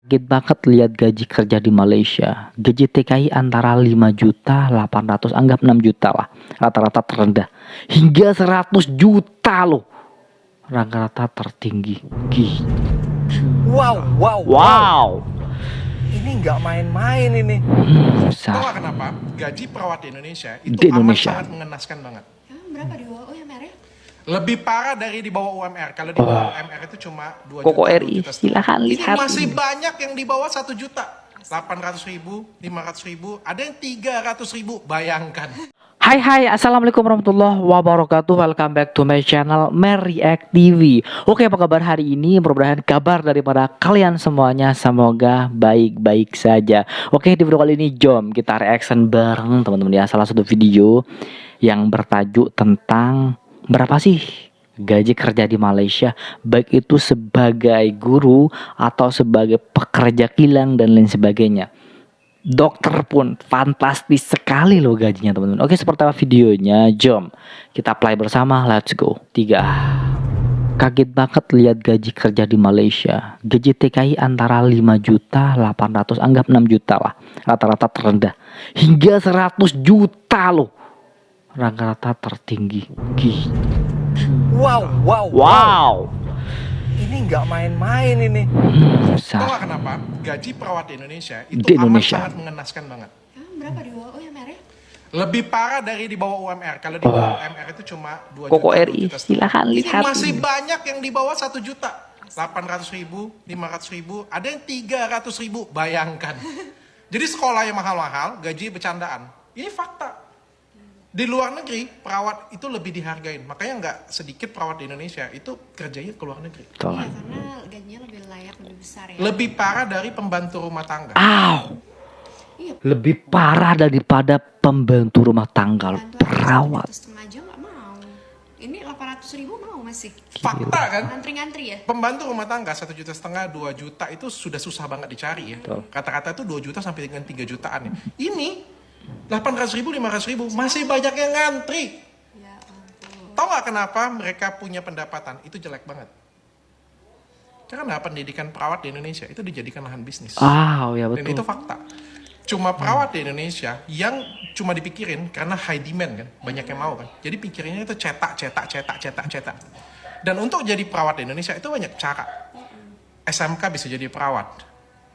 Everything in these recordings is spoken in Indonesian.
Kaget banget lihat gaji kerja di Malaysia. Gaji TKI antara 5.800.000, anggap 6 juta lah. Rata-rata terendah. Hingga 100 juta loh. Rata-rata tertinggi. Wow. Ini nggak main-main ini. Besar. Tahu nggak kenapa? Gaji perawat di Indonesia itu Di Indonesia. sangat mengenaskan banget. Berapa di bawah UMR ya? Lebih parah dari di bawah UMR. Kalau di bawah UMR itu cuma 2 Koko juta. RI, 2 juta setengah. silahkan Ini lihat. masih banyak yang di bawah 1 juta. 800.000, 500.000, ada yang 300.000. Bayangkan. Hai, assalamualaikum warahmatullahi wabarakatuh. Welcome back to my channel Mereact TV. Oke, apa kabar hari ini? Mudah-mudahan kabar daripada kalian semuanya semoga baik-baik saja. Oke, di video kali ini jom kita reaction bareng teman-teman ya. Salah satu video yang bertajuk tentang berapa sih gaji kerja di Malaysia, baik itu sebagai guru atau sebagai pekerja kilang dan lain sebagainya. Dokter pun fantastis sekali loh gajinya teman-teman. Oke, seperti apa videonya? Jom kita play bersama. Let's go. 3. Kaget banget lihat gaji kerja di Malaysia. Gaji TKI antara 5.800.000, anggap 6 juta lah. Rata-rata terendah. Hingga 100 juta loh. Rata-rata tertinggi. Wow. Ini nggak main-main ini. Besar. Tahu nggak kenapa? Gaji perawat di Indonesia itu Di Indonesia. sangat mengenaskan banget. Berapa di bawah UMR ya? Lebih parah dari di bawah UMR. Kalau di bawah UMR itu cuma 2 Koko juta. RI, 2 juta setengah. silahkan Ini lihat. masih banyak yang di bawah 1 juta. 800.000, 500.000, ada yang 300.000. Bayangkan. Jadi sekolah yang mahal-mahal, gaji bercandaan. Ini fakta. Di luar negeri, perawat itu lebih dihargain. Makanya nggak sedikit perawat di Indonesia itu kerjanya ke luar negeri. Betul. Ya, karena gajinya lebih layak, lebih besar ya. Lebih parah dari pembantu rumah tangga. Iya, Lebih parah daripada pembantu rumah tangga, bantuan perawat. 1,5 juta aja nggak mau. Ini 800.000 mau masih. Fakta kan? Ngantri-ngantri ya? Pembantu rumah tangga 1,5 juta, 2 juta itu sudah susah banget dicari ya. Betul. Kata-kata itu 2 juta sampai dengan 3 jutaan ya. Ini 800.000, 500.000 masih banyak yang ngantri. Ya ampun. Tahu nggak kenapa mereka punya pendapatan itu jelek banget? Karena pendidikan perawat di Indonesia itu dijadikan lahan bisnis. Ya Dan itu betul. fakta. Cuma perawat di Indonesia yang cuma dipikirin karena high demand kan, banyak yang mau kan. Jadi pikirannya itu cetak. Dan untuk jadi perawat di Indonesia itu banyak cara. SMK bisa jadi perawat,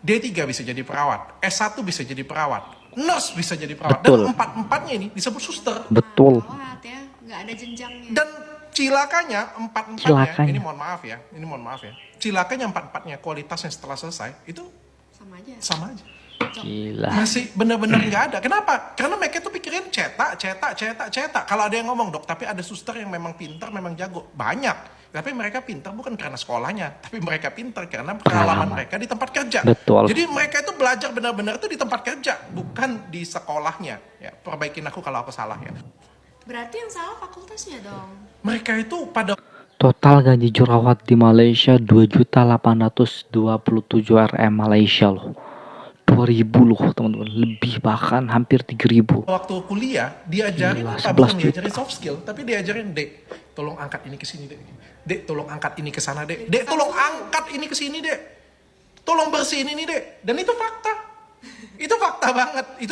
D3 bisa jadi perawat, S1 bisa jadi perawat, nurse bisa jadi perawat. Betul. Dan empat-empatnya ini disebut suster. Betul. Perawat ya, nggak ada jenjangnya. Dan cilakanya empat-empatnya, Cilakanya. ini mohon maaf ya, cilakanya empat-empatnya kualitasnya setelah selesai itu Sama aja. sama aja. Gila. Masih benar-benar nggak ada. Kenapa? Karena mereka tuh pikirin cetak. Kalau ada yang ngomong, dok, tapi ada suster yang memang pintar, memang jago. Banyak. Tapi mereka pintar bukan karena sekolahnya, tapi mereka pintar karena pengalaman mereka di tempat kerja. Betul. Jadi mereka itu belajar benar-benar itu di tempat kerja, bukan di sekolahnya. Ya, perbaikin aku kalau aku salah ya. Berarti yang salah fakultasnya dong. Mereka itu pada Total gaji jurawat di Malaysia 2.827 RM Malaysia loh. 2.000 loh teman-teman, lebih bahkan hampir 3.000. waktu kuliah diajarin Gila, apa? 11 Bukan juta. diajarin soft skill, tapi diajarin, dek, tolong angkat ini ke sini, dek. Dek, tolong angkat ini ke sana, dek. Dek, tolong angkat ini ke sini, dek. Tolong bersihin ini, dek. Dan itu fakta. Itu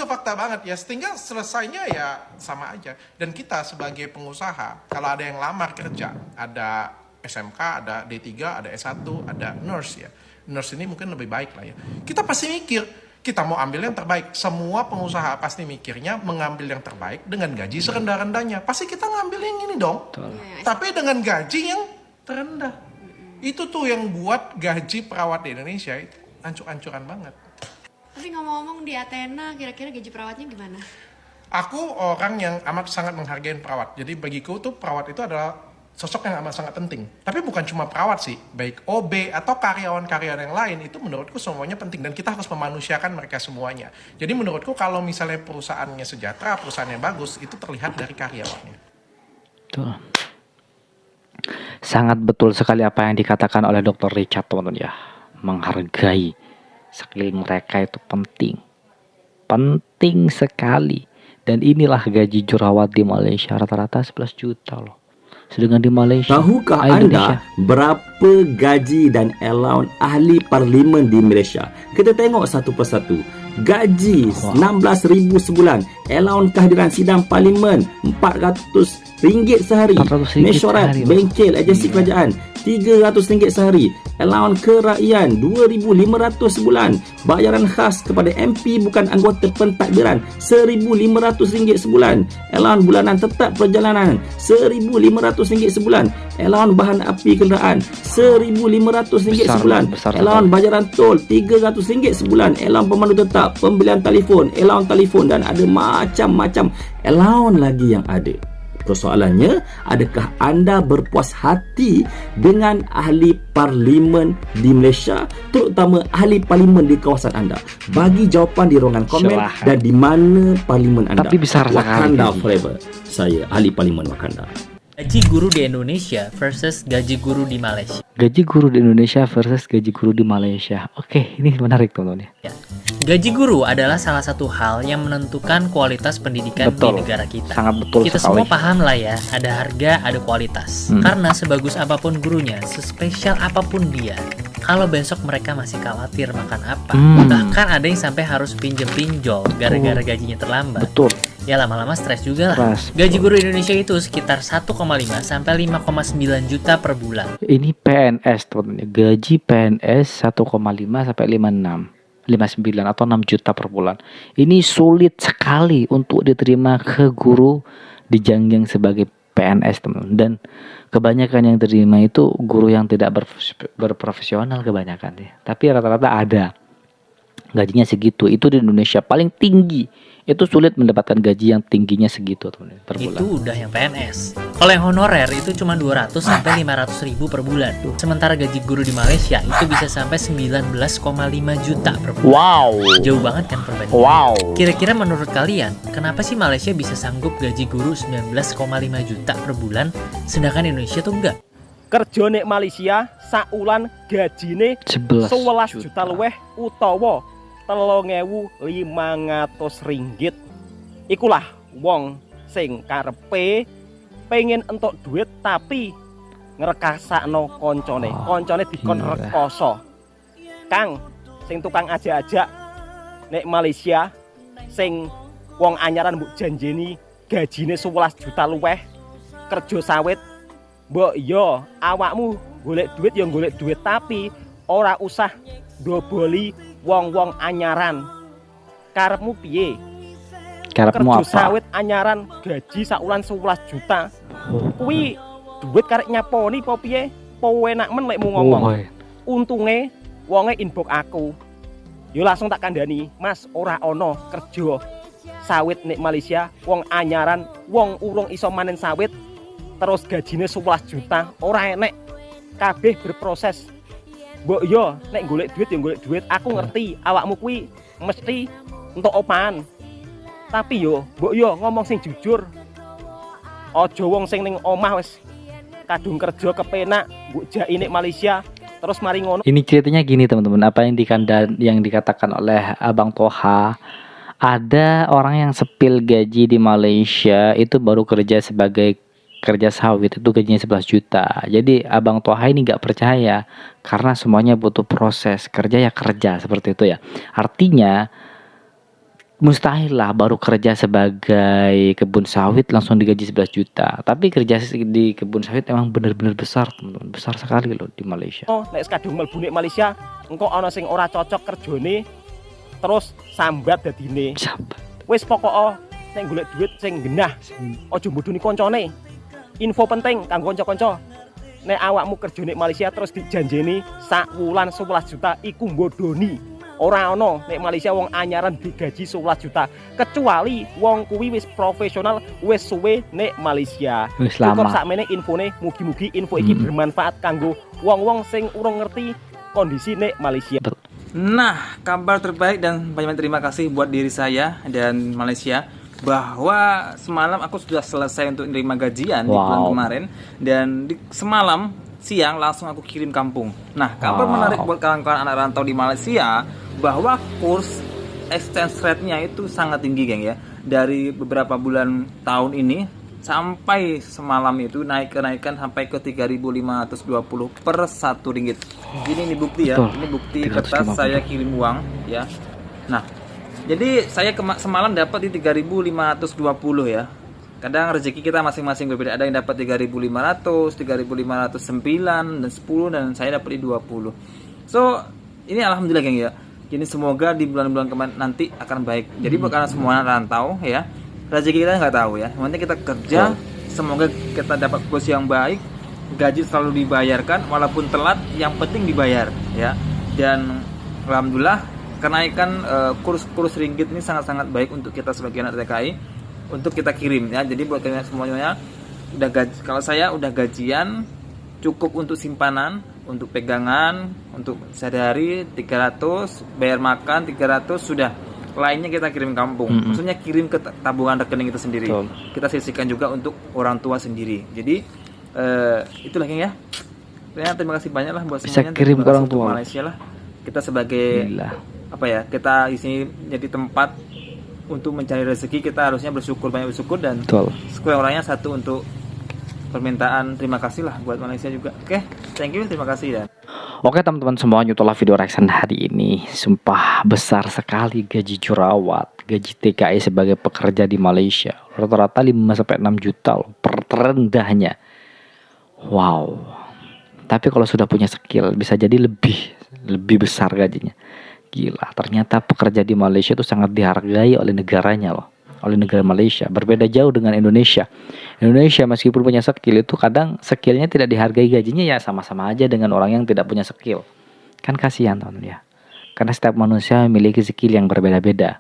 fakta banget ya. Sehingga selesainya ya sama aja. Dan kita sebagai pengusaha, kalau ada yang lamar kerja, ada SMK, ada D3, ada S1, ada nurse ya. Nurse ini mungkin lebih baik lah ya. Kita pasti mikir, kita mau ambil yang terbaik. Semua pengusaha pasti mikirnya mengambil yang terbaik dengan gaji serendah-rendahnya. Pasti kita ngambil yang ini dong. Ya, Tapi dengan gaji yang terendah. Itu tuh yang buat gaji perawat di Indonesia itu ancur-ancuran banget. Tapi ngomong-ngomong di Athena, kira-kira gaji perawatnya gimana? Aku orang yang amat sangat menghargai perawat. Jadi bagiku tuh perawat itu adalah sosok yang amat sangat penting. Tapi bukan cuma perawat sih, baik OB atau karyawan-karyawan yang lain itu menurutku semuanya penting dan kita harus memanusiakan mereka semuanya. Jadi menurutku kalau misalnya perusahaannya sejahtera, perusahaannya bagus, itu terlihat dari karyawannya. Betul. Sangat betul sekali apa yang dikatakan oleh Dr. Richard teman-teman ya. Menghargai skill mereka itu penting. Penting sekali. Dan inilah gaji jurawat di Malaysia rata-rata 11 juta loh. Sedangkan di Malaysia, Tahukah Indonesia. anda berapa gaji dan allowance ahli parlimen di Malaysia? Kita tengok satu persatu. Gaji RM16,000 sebulan, allowance kehadiran sidang parlimen RM400 sehari, 400 ringgit mesyuarat, sehari, bengkel, agensi kerajaan RM300 sehari, allowance kerakyaan RM2,500 sebulan, bayaran khas kepada MP bukan anggota pentadbiran RM1,500 sebulan, allowance bulanan tetap perjalanan RM1,500 sebulan, allowance bahan api kenderaan RM1,500 Besar, sebulan, besar allowance sekali. bayaran tol RM300 sebulan, allowance pemandu tetap, pembelian telefon, allowance telefon, dan ada macam-macam allowance lagi yang ada. Persoalannya, adakah anda berpuas hati dengan ahli parlimen di Malaysia, terutama ahli parlimen di kawasan anda? Bagi jawapan di ruangan komen Silahkan. dan di mana parlimen anda. Tapi besar sekali Wakanda gaji. forever. Saya ahli parlimen Wakanda. Gaji guru di Indonesia versus gaji guru di Malaysia. Gaji guru di Indonesia versus gaji guru di Malaysia. Oke, ini menarik teman-teman ya. Gaji guru adalah salah satu hal yang menentukan kualitas pendidikan Betul. di negara kita. Sangat betul Kita sekali. semua paham lah ya, ada harga, ada kualitas. Karena sebagus apapun gurunya, sespesial apapun dia, kalau besok mereka masih khawatir makan apa, bahkan ada yang sampai harus pinjem-pinjol gara-gara gajinya terlambat. Betul. Ya lama-lama stres juga lah. Stres, Gaji guru Indonesia itu sekitar 1,5 sampai 5,9 juta per bulan. Ini PNS teman-teman. Gaji PNS 1,5 sampai 59 atau 6 juta per bulan. Ini sulit sekali untuk diterima ke guru dijanjang sebagai PNS teman-teman. Dan kebanyakan yang terima itu guru yang tidak berprofesional kebanyakan ya. Tapi rata-rata ada gajinya segitu. Itu di Indonesia paling tinggi. Itu sulit mendapatkan gaji yang tingginya segitu teman-teman per bulan. Itu udah yang PNS. Kalau yang honorer itu cuma 200 sampai 500 ribu per bulan. Sementara gaji guru di Malaysia itu bisa sampai 19,5 juta per bulan. Wow. Jauh banget kan perbandingannya. Wow. Kira-kira menurut kalian, kenapa sih Malaysia bisa sanggup gaji guru 19,5 juta per bulan, sedangkan Indonesia tuh enggak? Kerja nek Malaysia saulan gajine 11 11 juta luweh utawa 3.500 ringgit. Ikulah wong sing karepe pengen entuk duit tapi ngrekasakno koncone. Koncone dikon gila. rekoso. Kang sing tukang ajak-ajak nek Malaysia sing wong anyaran mbok janjeni gajine 11 juta luweh kerja sawit. Mbok yo awakmu golek duit tapi ora usah doboli wong-wong anyaran. Karepmu piye? Karepmu Kerja apa? sawit anyaran gaji saulan 11 juta. Kuwi duit karek nyaponi po piye? Po enak men lek mu ngomong. Oh, Untunge wonge inbox aku. Yo langsung tak kandhani, Mas, ora ono kerja sawit nek Malaysia, wong anyaran, wong urung iso manen sawit terus gajine 11 juta, ora enek. Kabeh berproses. Mbok yo nek golek duit ya golek duit. Aku ngerti awakmu kuwi mesti entuk opahan. Tapi yo mbok yo ngomong sing jujur. Aja wong sing ning omah wis kadung kerja kepenak mbok jaki nek Malaysia terus mari ngono. Ini ceritanya gini teman-teman, apa yang dikatakan oleh Abang Toha, ada orang yang sepil gaji di Malaysia itu baru kerja sebagai kerja sawit itu gajinya 11 juta. Jadi Abang Toha ini nggak percaya karena semuanya butuh proses, kerja ya kerja seperti itu ya. Artinya mustahil lah baru kerja sebagai kebun sawit langsung digaji 11 juta. Tapi kerja di kebun sawit emang benar-benar besar teman-teman, besar sekali loh di Malaysia. Nek kadung mlebu nek Malaysia engko ana sing ora cocok kerjane terus sambat dadine. Sampai. Wis pokok nek golek duit sing genah. Aja mbodoni koncone. Info penting kanggo kanca-kanca. Nek awakmu kerja nek Malaysia terus dijanjeni sak wulan 11 juta iku mbodoni. Ora ono nek Malaysia wong anyaran digaji 11 juta kecuali wong kuwi wis profesional wis suwe nek Malaysia. Wis Cukup lama. sakmene infone, mugi-mugi info iki bermanfaat kanggo wong-wong sing urung ngerti kondisi nek Malaysia. Nah, kabar terbaik dan banyak terima kasih buat diri saya dan Malaysia bahwa semalam aku sudah selesai untuk menerima gajian di bulan kemarin dan semalam siang langsung aku kirim kampung. Nah, kabar menarik buat kawan-kawan anak rantau di Malaysia bahwa kurs exchange rate-nya itu sangat tinggi, geng ya. Dari beberapa bulan tahun ini sampai semalam itu kenaikan sampai ke 3.520 per 1 ringgit. Jadi ini bukti ya, Betul. ini bukti 350. kertas saya kirim uang ya. Nah, jadi saya semalam dapat di 3.520 ya. Kadang rezeki kita masing-masing berbeda. Ada yang dapat 3.500, 3.509 dan 10, dan saya dapat di 20. So, ini alhamdulillah geng ya. Jadi semoga di bulan-bulan kemarin nanti akan baik. Jadi karena semua rantau ya, rezeki kita nggak tahu ya. Yang penting kita kerja, semoga kita dapat posisi yang baik, gaji selalu dibayarkan walaupun telat, yang penting dibayar ya. Dan alhamdulillah kenaikan kurs ringgit ini sangat-sangat baik untuk kita sebagai anak TKI, untuk kita kirim ya. Jadi buat kalian semuanya kalau saya udah gajian cukup untuk simpanan, untuk pegangan, untuk sehari-hari 300, bayar makan 300 sudah. Lainnya kita kirim kampung. Maksudnya kirim ke tabungan rekening itu sendiri. Betul. Kita sisihkan juga untuk orang tua sendiri. Jadi itulah geng ya. Terima kasih banyak lah buat Bisa semuanya. kirim Terima ke orang kasih untuk tua. Malaysia lah. Kita sebagai Gila. apa ya? Kita di sini jadi tempat untuk mencari rezeki, kita harusnya bersyukur, banyak bersyukur, dan Betul. sekurang-kurangnya satu untuk permintaan terima kasih lah buat Malaysia juga. Oke, thank you, terima kasih dan Oke teman-teman semuanya, itulah video reaction hari ini. Sumpah besar sekali gaji jurawat, gaji TKI sebagai pekerja di Malaysia. Rata-rata 5-6 juta loh, per terendahnya. Wow. Tapi kalau sudah punya skill bisa jadi lebih besar gajinya. Gila, ternyata pekerja di Malaysia itu sangat dihargai oleh negaranya loh. Oleh negara Malaysia. Berbeda jauh dengan Indonesia. Indonesia meskipun punya skill itu kadang skillnya tidak dihargai, gajinya ya sama-sama aja dengan orang yang tidak punya skill. Kan kasihan teman ya. Karena setiap manusia memiliki skill yang berbeda-beda.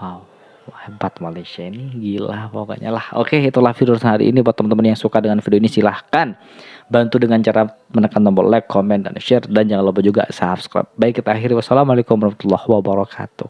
Wow, hebat Malaysia ini, gila pokoknya lah. Oke, itulah video hari ini. Buat teman-teman yang suka dengan video ini silahkan bantu dengan cara menekan tombol like, comment, dan share. Dan jangan lupa juga subscribe. Baik, kita akhiri. Wassalamualaikum warahmatullahi wabarakatuh.